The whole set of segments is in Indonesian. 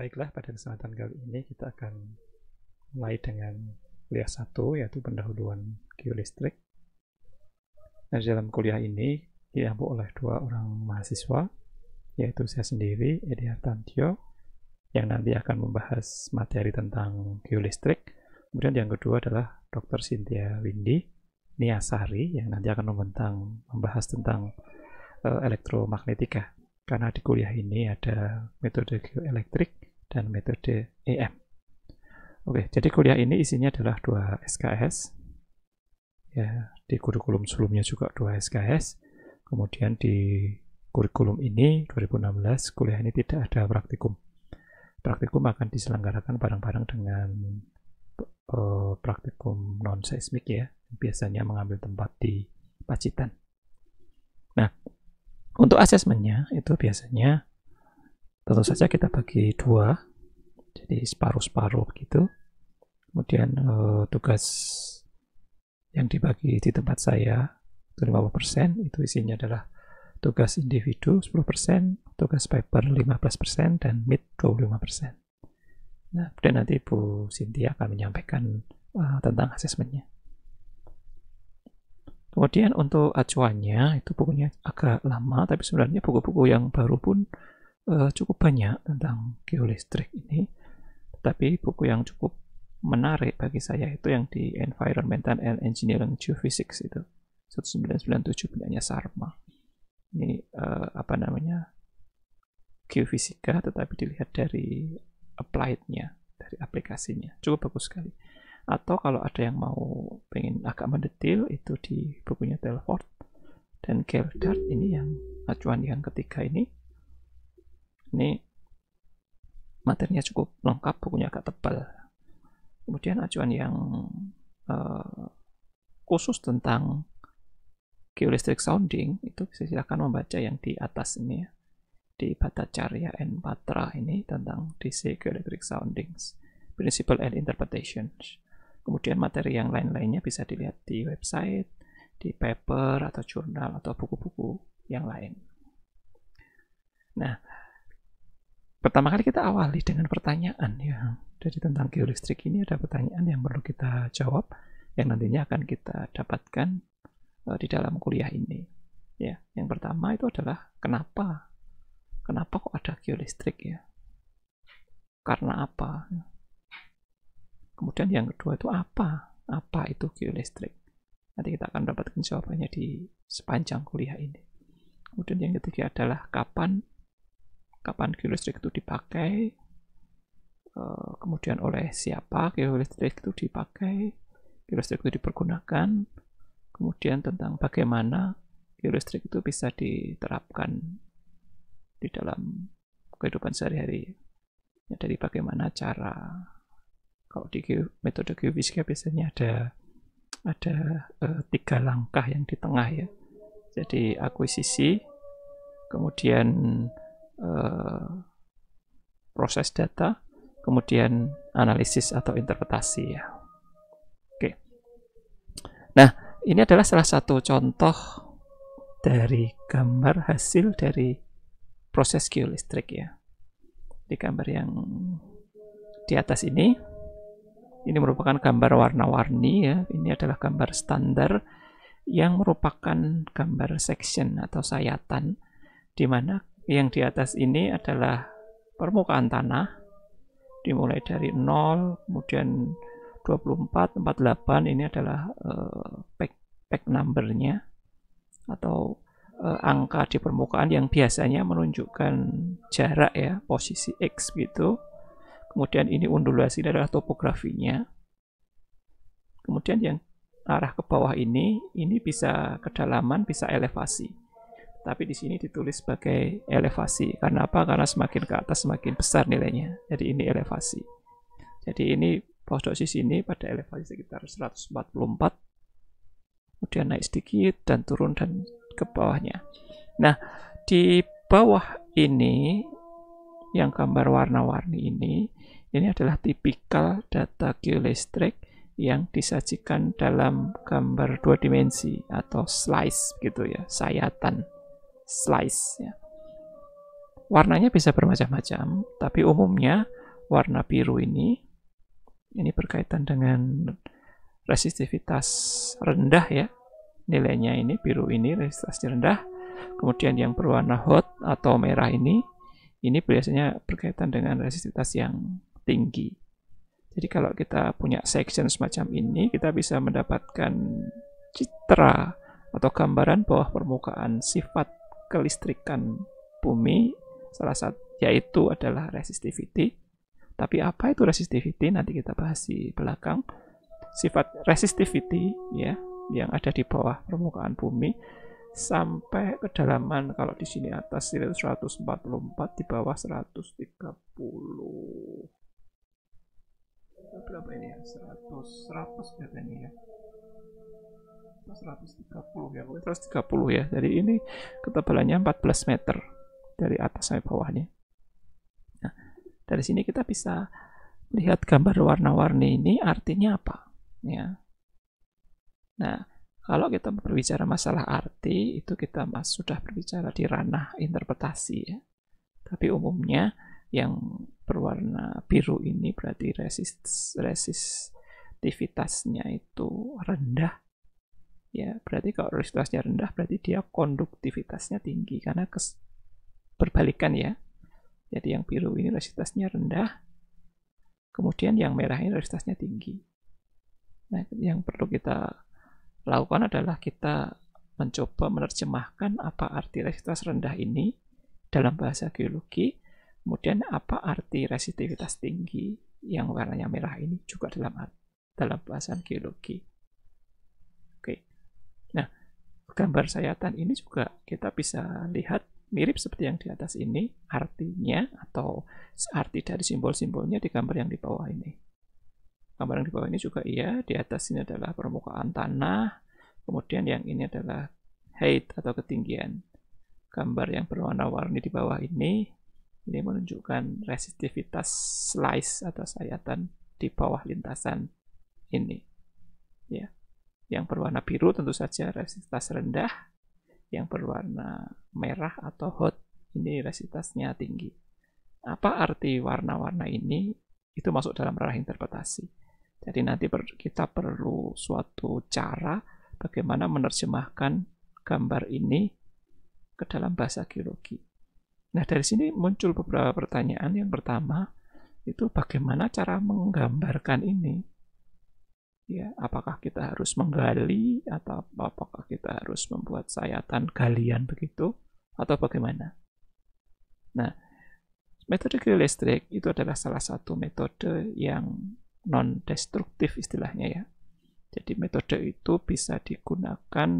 Baiklah, pada kesempatan kali ini kita akan mulai dengan kuliah 1, yaitu pendahuluan geolistrik. Nah, dalam kuliah ini diampu oleh 2 orang mahasiswa, yaitu saya sendiri, Edi Hartantio, yang nanti akan membahas materi tentang geolistrik. Kemudian yang kedua adalah Dr. Cynthia Windy Niasari, yang nanti akan membahas tentang elektromagnetika. Karena di kuliah ini ada metode geoelektrik dan metode EM. Oke, jadi kuliah ini isinya adalah 2 SKS. Ya, di kurikulum sebelumnya juga 2 SKS. Kemudian di kurikulum ini 2016 kuliah ini tidak ada praktikum. Praktikum akan diselenggarakan bareng-bareng dengan praktikum non-seismik ya, biasanya mengambil tempat di Pacitan. Nah, untuk asesmennya itu biasanya tentu saja kita bagi 2, jadi separuh-separuh gitu. Kemudian tugas yang dibagi di tempat saya itu 50%, itu isinya adalah tugas individu 10%, tugas paper 15%, dan mid 25%. Nah, kemudian nanti Bu Cynthia akan menyampaikan tentang asesmennya. Kemudian untuk acuannya, itu bukunya agak lama, tapi sebenarnya buku-buku yang baru pun cukup banyak tentang geolistrik ini. Tapi buku yang cukup menarik bagi saya itu yang di Environmental and Engineering Geophysics itu 1997 punyanya Sarma. Ini geofisika, tetapi dilihat dari applied-nya, dari aplikasinya. Cukup bagus sekali. Atau kalau ada yang mau pengen agak mendetil, itu di bukunya Telford dan Geldart, ini yang acuan yang ketiga ini. Ini materinya cukup lengkap, bukunya agak tebal. Kemudian acuan yang khusus tentang geoelectric sounding, itu silakan membaca yang di atas ini ya. Di Bhattacharya and Patra ini tentang DC Geoelectric Soundings, Principle and Interpretations. Kemudian materi yang lain-lainnya bisa dilihat di website, di paper atau jurnal atau buku-buku yang lain. Nah, pertama kali kita awali dengan pertanyaan ya. Jadi tentang geolistrik ini ada pertanyaan yang perlu kita jawab yang nantinya akan kita dapatkan di dalam kuliah ini. Ya, yang pertama itu adalah kenapa kok ada geolistrik ya? Karena apa? Kemudian yang kedua itu apa? Apa itu geolistrik? Nanti kita akan mendapatkan jawabannya di sepanjang kuliah ini. Kemudian yang ketiga adalah kapan geolistrik itu dipakai, kemudian oleh siapa geolistrik itu dipakai, geolistrik itu dipergunakan, kemudian tentang bagaimana geolistrik itu bisa diterapkan di dalam kehidupan sehari-hari. Ya, dari bagaimana cara, kalau di metode geofisika biasanya ada 3 langkah yang di tengah ya. Jadi akuisisi, kemudian proses data, kemudian analisis atau interpretasi ya. Oke. Nah, ini adalah salah satu contoh dari gambar hasil dari proses geolistrik ya. Di gambar yang di atas ini merupakan gambar warna-warni ya. Ini adalah gambar standar yang merupakan gambar section atau sayatan, di mana yang di atas ini adalah permukaan tanah dimulai dari 0, kemudian 24, 48 ini adalah pack number-nya atau angka di permukaan yang biasanya menunjukkan jarak ya, posisi X gitu. Kemudian ini undulasi adalah topografinya. Kemudian yang arah ke bawah ini bisa kedalaman, bisa elevasi. Tapi di sini ditulis sebagai elevasi. Karena apa? Karena semakin ke atas semakin besar nilainya. Jadi ini elevasi. Jadi ini posisi sini pada elevasi sekitar 144. Kemudian naik sedikit dan turun dan ke bawahnya. Nah, di bawah ini yang gambar warna-warni ini adalah tipikal data geolistrik yang disajikan dalam gambar 2 dimensi atau slice gitu ya, sayatan slice ya. warnanya bisa bermacam-macam, tapi umumnya warna biru ini berkaitan dengan resistivitas rendah ya. Nilainya ini biru ini resistivitasnya rendah. Kemudian yang berwarna hot atau merah ini biasanya berkaitan dengan resistivitas yang tinggi. Jadi kalau kita punya section semacam ini, kita bisa mendapatkan citra atau gambaran bawah permukaan sifat kelistrikan bumi, salah satu yaitu adalah resistivity. Tapi apa itu resistivity? Nanti kita bahas di belakang. Sifat resistivity ya yang ada di bawah permukaan bumi sampai kedalaman, kalau di sini atas 144, di bawah 130. Berapa ini ya? 100 kelihatannya ya. 130 ya, 130 ya. Jadi ini ketebalannya 14 meter dari atas sampai bawahnya. Nah, dari sini kita bisa lihat gambar warna-warni ini artinya apa ya. Nah, kalau kita berbicara masalah arti, itu kita sudah berbicara di ranah interpretasi ya. Tapi umumnya yang berwarna biru ini berarti resisitivitasnya itu rendah. Ya, berarti kalau resisitivitasnya rendah berarti dia konduktivitasnya tinggi karena berbalikan ya. Jadi yang biru ini resisitivitasnya rendah, kemudian yang merah ini resisitivitasnya tinggi. Nah, yang perlu kita lakukan adalah kita mencoba menerjemahkan apa arti resisitivitas rendah ini dalam bahasa geologi, kemudian apa arti resisitivitas tinggi yang warnanya merah ini juga dalam bahasa geologi. Oke. Nah, gambar sayatan ini juga kita bisa lihat mirip seperti yang di atas ini, artinya atau arti dari simbol-simbolnya di gambar yang di bawah ini. Gambar yang di bawah ini juga iya, di atas ini adalah permukaan tanah, kemudian yang ini adalah height atau ketinggian. Gambar yang berwarna-warni di bawah ini menunjukkan resistivitas slice atau sayatan di bawah lintasan ini. Ya. Yang berwarna biru tentu saja resistivitas rendah, yang berwarna merah atau hot ini resistivitasnya tinggi. Apa arti warna-warna ini? Itu masuk dalam ranah interpretasi. Jadi nanti kita perlu suatu cara bagaimana menerjemahkan gambar ini ke dalam bahasa geologi. Nah, dari sini muncul beberapa pertanyaan. Yang pertama, itu bagaimana cara menggambarkan ini? Ya, apakah kita harus menggali atau apakah kita harus membuat sayatan galian begitu atau bagaimana? Nah, metode geolistrik itu adalah salah satu metode yang non-destruktif istilahnya ya. Jadi metode itu bisa digunakan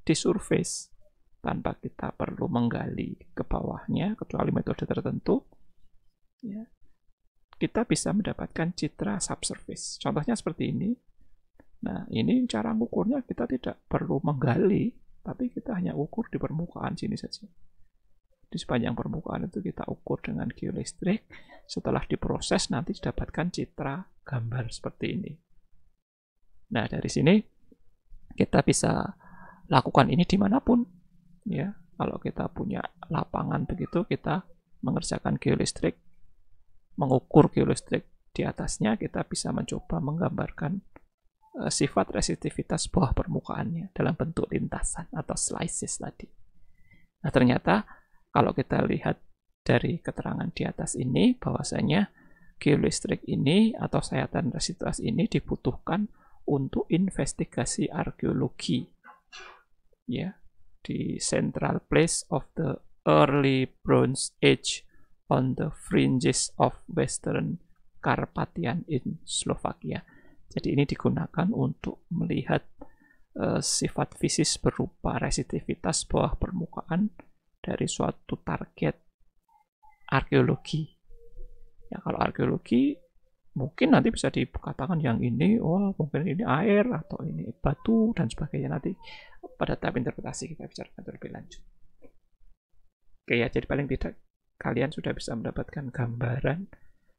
di surface tanpa kita perlu menggali ke bawahnya, kecuali metode tertentu. Ya. Kita bisa mendapatkan citra subsurface. Contohnya seperti ini. Nah, ini cara mengukurnya kita tidak perlu menggali, tapi kita hanya ukur di permukaan sini saja. Di sepanjang permukaan itu kita ukur dengan geolistrik. Setelah diproses nanti didapatkan citra gambar seperti ini. Nah, dari sini kita bisa lakukan ini dimanapun. Ya, kalau kita punya lapangan begitu, kita mengerjakan geolistrik, mengukur geolistrik di atasnya, kita bisa mencoba menggambarkan sifat resistivitas bawah permukaannya dalam bentuk lintasan atau slices tadi. Nah, ternyata kalau kita lihat dari keterangan di atas ini, bahwasanya geolistrik ini atau sayatan resistivitas ini dibutuhkan untuk investigasi arkeologi. Ya, di central place of the early Bronze Age on the fringes of Western Carpathian in Slovakia. Jadi ini digunakan untuk melihat sifat fisis berupa resistivitas bawah permukaan dari suatu target arkeologi. Ya, kalau arkeologi mungkin nanti bisa dikatakan yang ini, mungkin ini air atau ini batu dan sebagainya. Nanti pada tahap interpretasi kita bicarakan lebih lanjut. Oke ya, jadi paling tidak kalian sudah bisa mendapatkan gambaran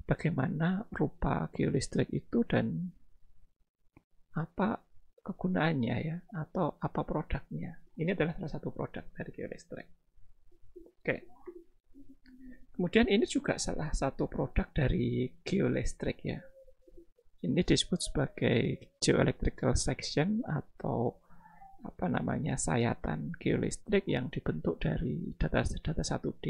bagaimana rupa geolistrik itu dan apa kegunaannya ya, atau apa produknya. Ini adalah salah satu produk dari geolistrik. Oke. Kemudian ini juga salah satu produk dari geoelektric ya. Ini disebut sebagai geoelectrical section atau apa namanya, sayatan geolistrik yang dibentuk dari data 1D.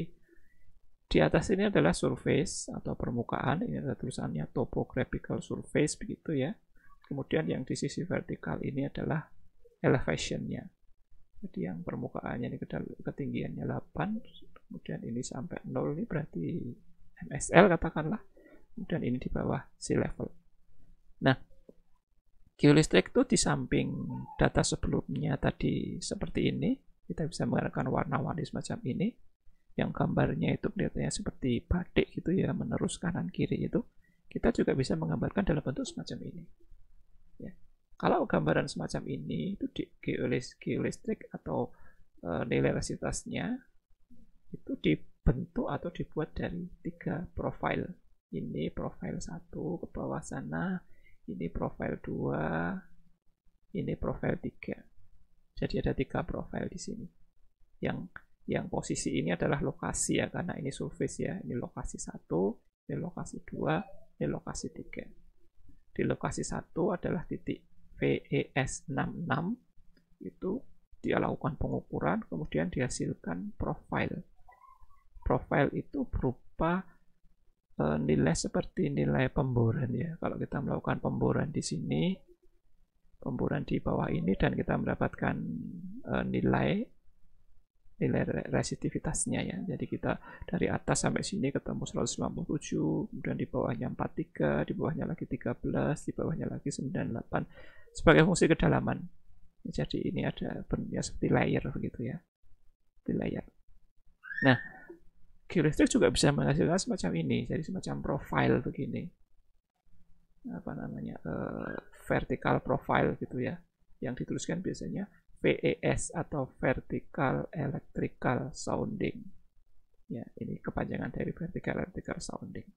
Di atas ini adalah surface atau permukaan, ini ada tulisannya topographical surface begitu ya. Kemudian yang di sisi vertikal ini adalah elevation-nya. Jadi yang permukaannya ini ketinggiannya 8, kemudian ini sampai 0, ini berarti MSL katakanlah. Kemudian ini di bawah sea level. Nah, geolistrik itu di samping data sebelumnya tadi seperti ini, kita bisa menggunakan warna-warni semacam ini, yang gambarnya itu kelihatannya seperti batik gitu ya, menerus kanan kiri itu. Kita juga bisa menggambarkan dalam bentuk semacam ini. Ya. Kalau gambaran semacam ini itu di geolistrik atau nilai resistivitasnya itu dibentuk atau dibuat dari 3 profil. Ini profil 1 ke bawah sana, ini profil 2, ini profil 3. Jadi ada 3 profil di sini. Yang posisi ini adalah lokasi ya, karena ini surface ya. Ini lokasi 1, ini lokasi 2, ini lokasi 3. Di lokasi 1 adalah titik VES66, itu dia lakukan pengukuran, kemudian dihasilkan profil. Profil itu berupa nilai seperti nilai pemboran ya. Kalau kita melakukan pemboran di sini, pemboran di bawah ini, dan kita mendapatkan nilai resistivitasnya ya. Jadi kita dari atas sampai sini ketemu 197, kemudian di bawahnya 43, di bawahnya lagi 13, di bawahnya lagi 98 sebagai fungsi kedalaman. Jadi ini ada bentuknya seperti layer begitu ya. Di layer. Nah, geolistrik juga bisa menghasilkan semacam ini, jadi semacam profile begini. Apa namanya? Vertical profile gitu ya. Yang dituliskan biasanya VES atau Vertical Electrical Sounding. Ya, ini kepanjangan dari Vertical Electrical Sounding.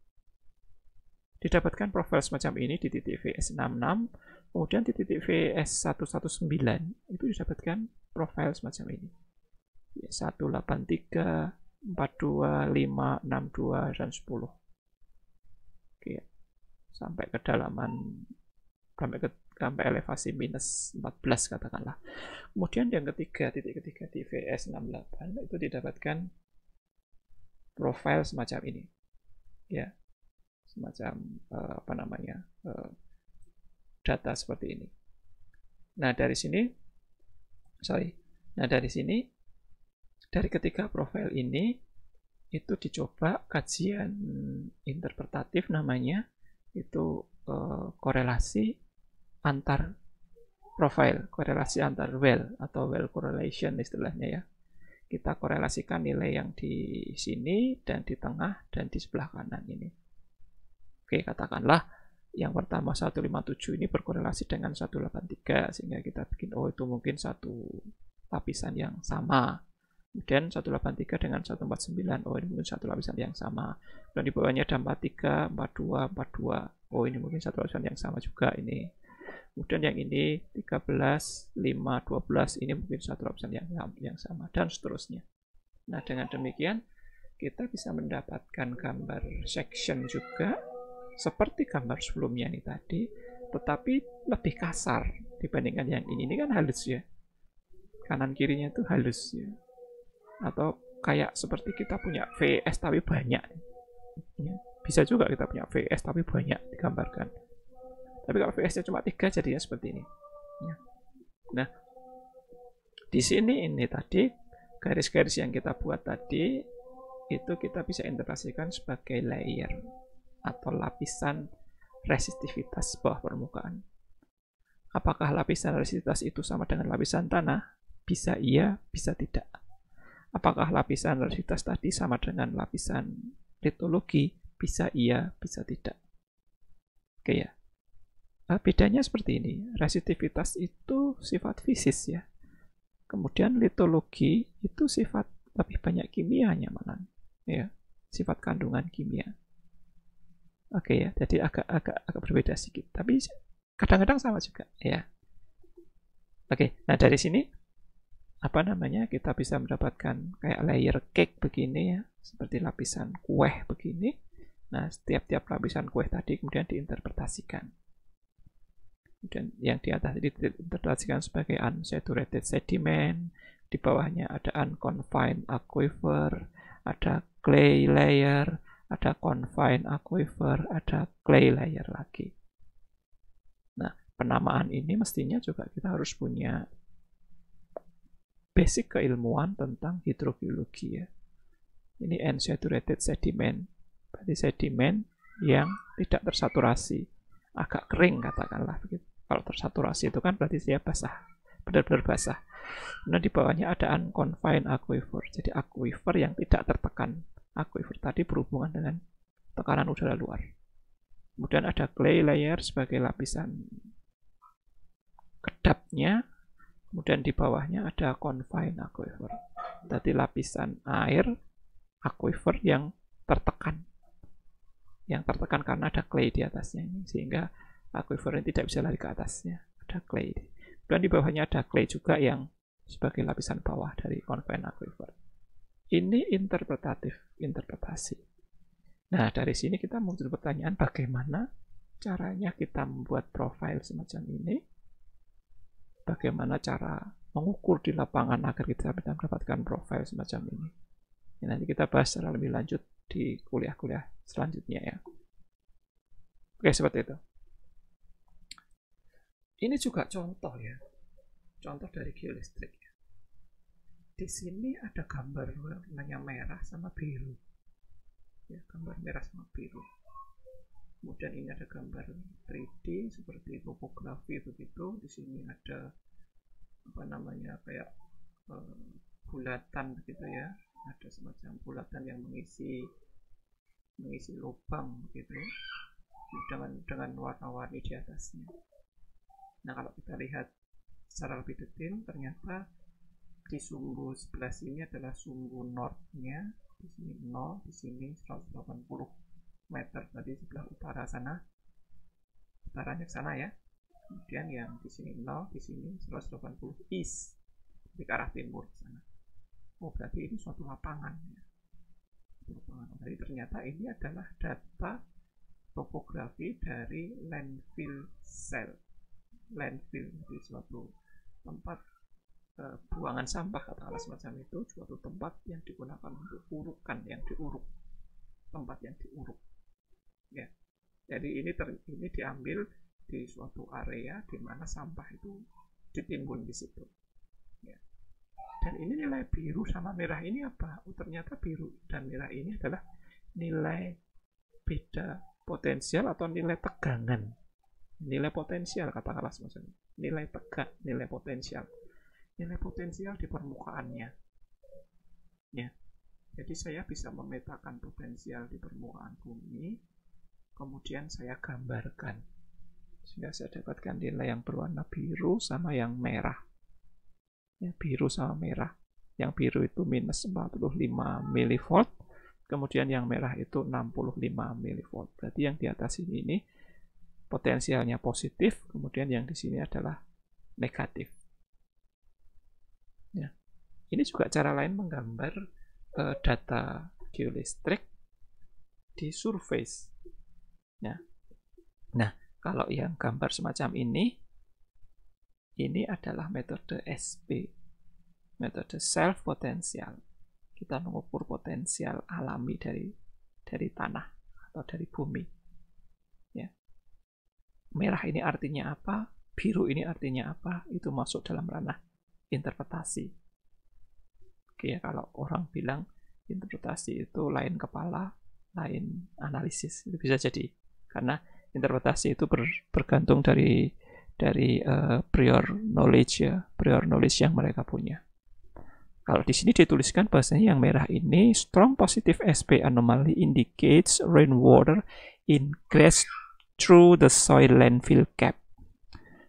Didapatkan profil semacam ini di titik VES66, kemudian di titik VES119 itu didapatkan profil semacam ini. 183, 42, 5, 62, dan 10. Oke, sampai kedalaman, sampai elevasi minus 14 katakanlah. Kemudian yang ketiga, titik ketiga di VS68 itu didapatkan profil semacam ini, ya, semacam apa namanya, data seperti ini. Nah dari sini, dari ketiga profil ini itu dicoba kajian interpretatif namanya, itu korelasi antar profil, korelasi antar well atau well correlation istilahnya ya. Kita korelasikan nilai yang di sini dan di tengah dan di sebelah kanan ini. Oke, katakanlah yang pertama 157 ini berkorelasi dengan 183, sehingga kita bikin itu mungkin satu lapisan yang sama. Kemudian 183 dengan 149, ini mungkin satu lapisan yang sama. Dan di bawahnya ada 43, 42, 42, ini mungkin satu lapisan yang sama juga ini. Kemudian yang ini 13, 5, 12, ini mungkin satu lapisan yang sama, dan seterusnya. Nah, dengan demikian kita bisa mendapatkan gambar section juga seperti gambar sebelumnya ini tadi, tetapi lebih kasar dibandingkan yang ini. Ini kan halus ya, kanan kirinya itu halus ya, atau kayak seperti kita punya VS tapi banyak ya. Bisa juga kita punya VS tapi banyak digambarkan, tapi kalau VS nya cuma 3 jadinya seperti ini ya. Nah di sini ini tadi garis-garis yang kita buat tadi itu kita bisa interpretasikan sebagai layer atau lapisan resistivitas bawah permukaan. Apakah lapisan resistivitas itu sama dengan lapisan tanah? Bisa iya, bisa tidak. Apakah lapisan resistivitas tadi sama dengan lapisan litologi? Bisa iya, bisa tidak. Oke ya. Bedanya seperti ini. Resistivitas itu sifat fisis ya. Kemudian litologi itu sifat lebih banyak kimianya malah. Ya, sifat kandungan kimia. Oke ya, jadi agak berbeda sedikit, tapi kadang-kadang sama juga ya. Oke, nah dari sini apa namanya, kita bisa mendapatkan kayak layer cake begini ya, seperti lapisan kue begini. Nah, setiap lapisan kue tadi kemudian diinterpretasikan. Dan yang di atas ini diinterpretasikan sebagai unsaturated sediment, di bawahnya ada unconfined aquifer, ada clay layer, ada confined aquifer, ada clay layer lagi. Nah, penamaan ini mestinya juga kita harus punya basic keilmuan tentang hidrogeologi ya. Ini unsaturated sediment, berarti sedimen yang tidak tersaturasi, agak kering katakanlah begitu. Kalau tersaturasi itu kan berarti dia basah, benar-benar basah. Nah, di bawahnya ada unconfined aquifer, jadi aquifer yang tidak tertekan. Aquifer tadi berhubungan dengan tekanan udara luar. Kemudian ada clay layer sebagai lapisan kedapnya. Kemudian di bawahnya ada confined aquifer, tadi lapisan air aquifer yang tertekan. Yang tertekan karena ada clay di atasnya ini, sehingga aquifer ini tidak bisa lari ke atasnya. Ada clay. Dan di bawahnya ada clay juga yang sebagai lapisan bawah dari confined aquifer. Ini interpretasi. Nah, dari sini kita muncul pertanyaan bagaimana caranya kita membuat profil semacam ini. Bagaimana cara mengukur di lapangan agar kita bisa mendapatkan profil semacam ini. Ya, nanti kita bahas secara lebih lanjut di kuliah-kuliah selanjutnya ya. Oke, seperti itu. Ini juga contoh ya. Contoh dari geolistrik. Di sini ada gambar warnanya merah sama biru. Ya, gambar merah sama biru. Kemudian ini ada gambar 3D seperti topografi begitu. Di sini ada apa namanya kayak bulatan begitu ya. Ada semacam bulatan yang mengisi lubang begitu dengan warna-warni di atasnya. Nah, kalau kita lihat secara lebih detail, ternyata di sumbu sebelah sini adalah sumbu northnya. Di sini 0, di sini 180 meter tadi sebelah utara sana, utaranya ke sana ya. Kemudian yang di sini 0, di sini 180 east, di arah timur sana. Oh, berarti ini suatu lapangan ya. Jadi ternyata ini adalah data topografi dari landfill cell. Landfill itu suatu tempat buangan sampah katakanlah semacam itu, suatu tempat yang digunakan untuk urukan, yang diuruk, tempat yang diuruk. Ya, jadi ini diambil di suatu area di mana sampah itu ditimbun di situ. Ya. Dan ini nilai biru sama merah ini apa? Oh, ternyata biru dan merah ini adalah nilai beda potensial atau nilai tegangan. Nilai potensial katakanlah semacam itu. Nilai tegak, nilai potensial. Nilai potensial di permukaannya. Ya. Jadi saya bisa memetakan potensial di permukaan bumi, kemudian saya gambarkan. Sehingga saya dapatkan nilai yang berwarna biru sama yang merah. Ya, biru sama merah. Yang biru itu minus 45 mV, kemudian yang merah itu 65 mV. Berarti yang di atas ini potensialnya positif, kemudian yang di sini adalah negatif. Ya. Ini juga cara lain menggambar data geolistrik di surface. Ya. Nah, kalau yang gambar semacam ini adalah metode SP, metode self potensial. Kita mengukur potensial alami dari tanah atau dari bumi. Ya. Merah ini artinya apa? Biru ini artinya apa? Itu masuk dalam ranah interpretasi. Oke ya, kalau orang bilang interpretasi itu lain kepala, lain analisis, itu bisa jadi karena interpretasi itu bergantung dari prior knowledge ya, prior knowledge yang mereka punya. Kalau di sini dituliskan bahasanya yang merah ini strong positive SP anomaly indicates rainwater ingress through the soil landfill cap.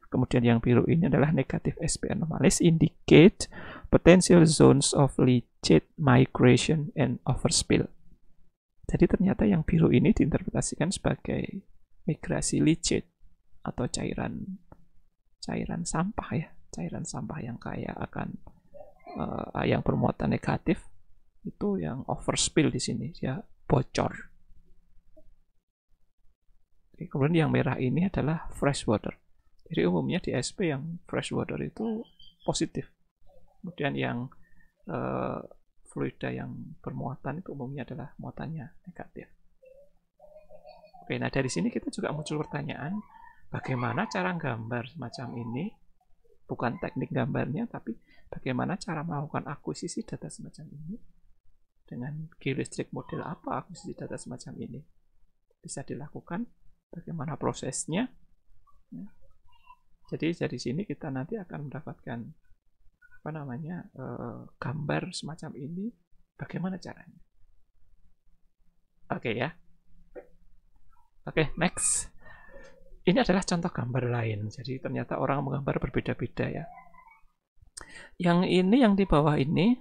Kemudian yang biru ini adalah negative SP anomalies indicate potential zones of leachate migration and overspill. Jadi ternyata yang biru ini diinterpretasikan sebagai migrasi leachate atau cairan sampah ya, cairan sampah yang kaya akan yang bermuatan negatif itu yang overspill di sini, ya bocor. Kemudian yang merah ini adalah fresh water. Jadi umumnya di SP yang fresh water itu positif. Kemudian yang fluida yang bermuatan itu umumnya adalah muatannya negatif. Oke, nah dari sini kita juga muncul pertanyaan, bagaimana cara gambar semacam ini? Bukan teknik gambarnya, tapi bagaimana cara melakukan akuisisi data semacam ini? Dengan geolistrik model apa akuisisi data semacam ini bisa dilakukan? Bagaimana prosesnya? Jadi dari sini kita nanti akan mendapatkan gambar semacam ini. Bagaimana caranya? Oke ya. Oke, next. Ini adalah contoh gambar lain. Jadi ternyata orang menggambar berbeda-beda ya. Yang ini, yang di bawah ini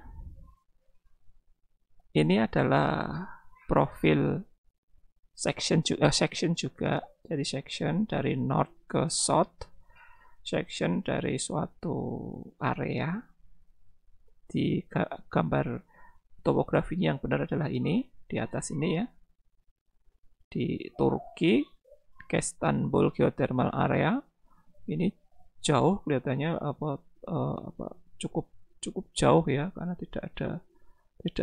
adalah profil section juga. Jadi section dari north ke south, section dari suatu area. Di gambar topografinya yang benar adalah ini, di atas ini ya. Di Turki, Kestanbul Geothermal Area. Ini jauh kelihatannya cukup jauh ya, karena tidak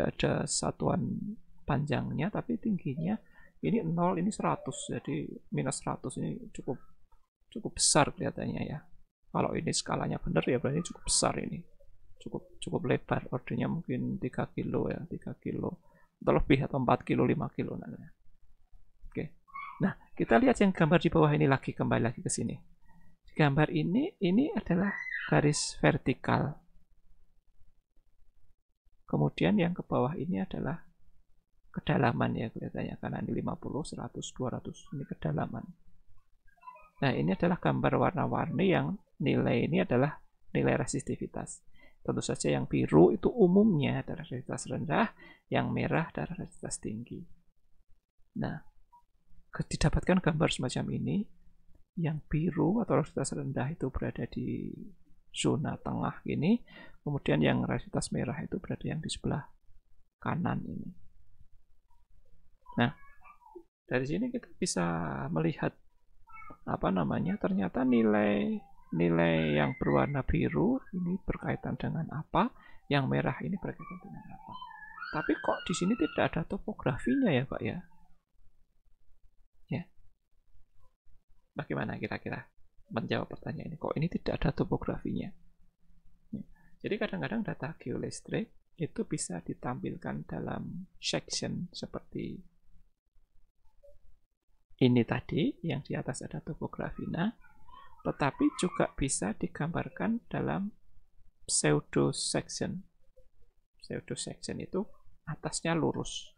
ada satuan panjangnya, tapi tingginya ini 0, ini 100, jadi minus 100 ini cukup besar kelihatannya ya. Kalau ini skalanya benar ya berarti cukup besar ini, cukup lebar, ordernya mungkin 3 kilo ya, 3 kilo atau lebih, atau 4 kilo, 5 kilo namanya. Oke, nah kita lihat yang gambar di bawah ini lagi, kembali lagi ke sini. Gambar ini adalah garis vertikal. Kemudian yang ke bawah ini adalah kedalaman ya kelihatannya, karena ini 50, 100, 200, ini kedalaman. Nah ini adalah gambar warna-warni yang nilai ini adalah nilai resistivitas. Tentu saja yang biru itu umumnya adalah resistivitas rendah, yang merah adalah resistivitas tinggi. Nah, didapatkan gambar semacam ini, yang biru atau resistivitas rendah itu berada di zona tengah ini, kemudian yang resistivitas merah itu berada yang di sebelah kanan ini. Nah, dari sini kita bisa melihat ternyata nilai yang berwarna biru ini berkaitan dengan apa, yang merah ini berkaitan dengan apa. Tapi kok di sini tidak ada topografinya ya, Pak ya? Ya. Bagaimana kira-kira menjawab pertanyaan ini? Kok ini tidak ada topografinya? Ya. Jadi kadang-kadang data geolistrik itu bisa ditampilkan dalam section seperti ini tadi, yang di atas ada topografinya, tetapi juga bisa digambarkan dalam pseudo section. Pseudo section itu atasnya lurus,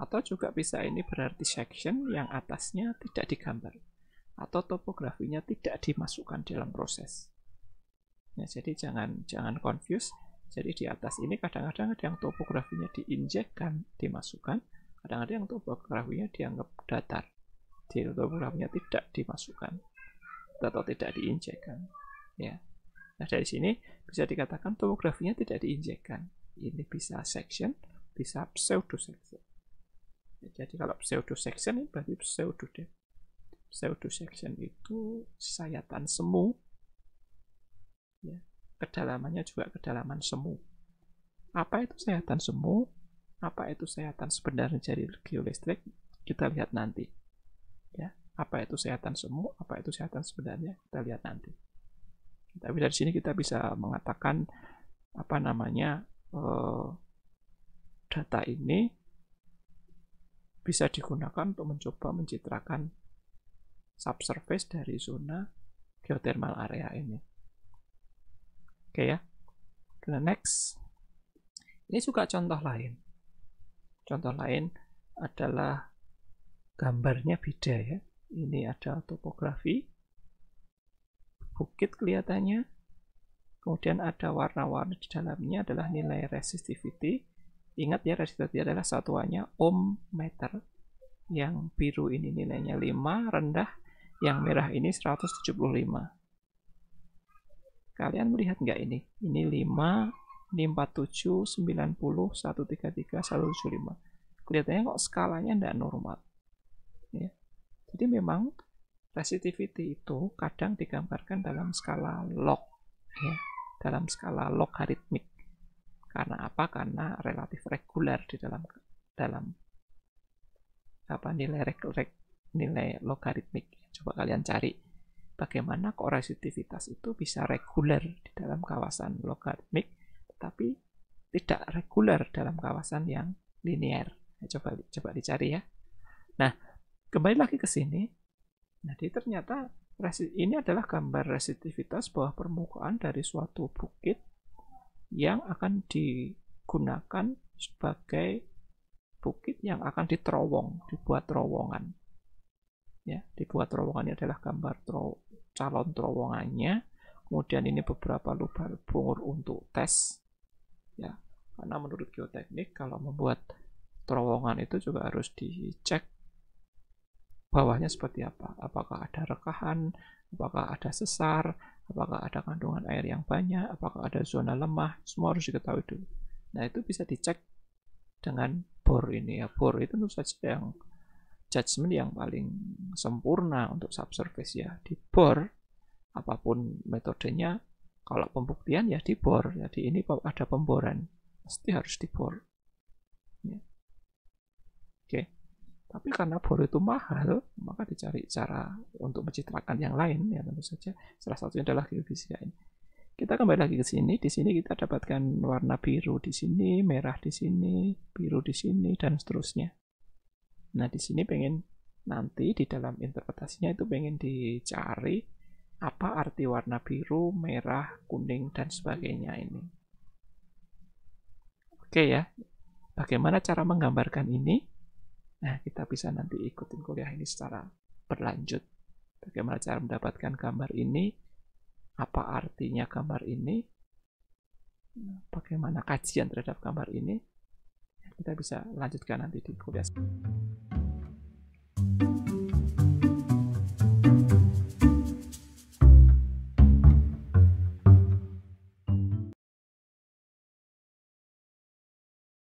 atau juga bisa ini berarti section yang atasnya tidak digambar, atau topografinya tidak dimasukkan dalam proses. Nah, jadi jangan confuse. Jadi di atas ini kadang-kadang ada yang topografinya diinjekkan, dimasukkan, kadang-kadang yang topografinya dianggap datar, topografinya tidak dimasukkan atau tidak diinjekkan ya. Nah dari sini bisa dikatakan topografinya tidak diinjekkan. Ini bisa section, bisa pseudo section. Jadi kalau pseudo section berarti pseudo section itu sayatan semu ya. Kedalamannya juga kedalaman semu. Apa itu sayatan semu, apa itu sayatan sebenarnya dari geolistrik, kita lihat nanti ya. Apa itu sayatan semu, apa itu sayatan sebenarnya, kita lihat nanti. Tapi dari sini kita bisa mengatakan data ini bisa digunakan untuk mencoba mencitrakan subsurface dari zona geothermal area ini. Oke ya. Next. Ini juga contoh lain. Contoh lain adalah gambarnya beda ya. Ini ada topografi, bukit kelihatannya, kemudian ada warna-warni di dalamnya adalah nilai resistivity. Ingat ya, resistivity adalah satuannya ohm meter. Yang biru ini nilainya 5, rendah. Yang merah ini 175. Kalian melihat nggak ini? Ini 5, ini 47, 90, 133, 175. Kelihatannya kok skalanya tidak normal. Ya. Jadi memang resistivity itu kadang digambarkan dalam skala log, ya, dalam skala logaritmik. Karena apa? Karena relatif reguler di dalam apa nilai logaritmik. Coba kalian cari bagaimana kok resisitivitas itu bisa reguler di dalam kawasan logaritmik, tapi tidak reguler dalam kawasan yang linear. Nah, coba dicari ya. Nah, kembali lagi ke sini. Jadi ternyata ini adalah gambar resisitivitas bawah permukaan dari suatu bukit yang akan digunakan sebagai bukit yang akan dibuat terowongan. Ya, dibuat terowongannya adalah gambar calon terowongannya. Kemudian ini beberapa lubang bor untuk tes. Ya, karena menurut geoteknik kalau membuat terowongan itu juga harus dicek bawahnya seperti apa. Apakah ada rekahan, apakah ada sesar, apakah ada kandungan air yang banyak, apakah ada zona lemah, semua harus diketahui dulu. Nah, itu bisa dicek dengan bor ini ya. Bor itu tentu saja yang judgement yang paling sempurna untuk subsurface ya. Di bor, apapun metodenya, kalau pembuktian ya di bor. Jadi ini ada pemboran, pasti harus dibor. Ya. Oke. Tapi karena bor itu mahal, maka dicari cara untuk mencitrakan yang lain ya, tentu saja. Salah satunya adalah geofisika ini. Kita kembali lagi ke sini. Di sini kita dapatkan warna biru di sini, merah di sini, biru di sini, dan seterusnya. Nah, di sini pengen nanti di dalam interpretasinya itu pengen dicari apa arti warna biru, merah, kuning, dan sebagainya ini. Oke ya. Bagaimana cara menggambarkan ini? Nah, kita bisa nanti ikutin kuliah ini secara berlanjut. Bagaimana cara mendapatkan gambar ini, apa artinya gambar ini, bagaimana kajian terhadap gambar ini. Kita bisa lanjutkan nanti di kuliah.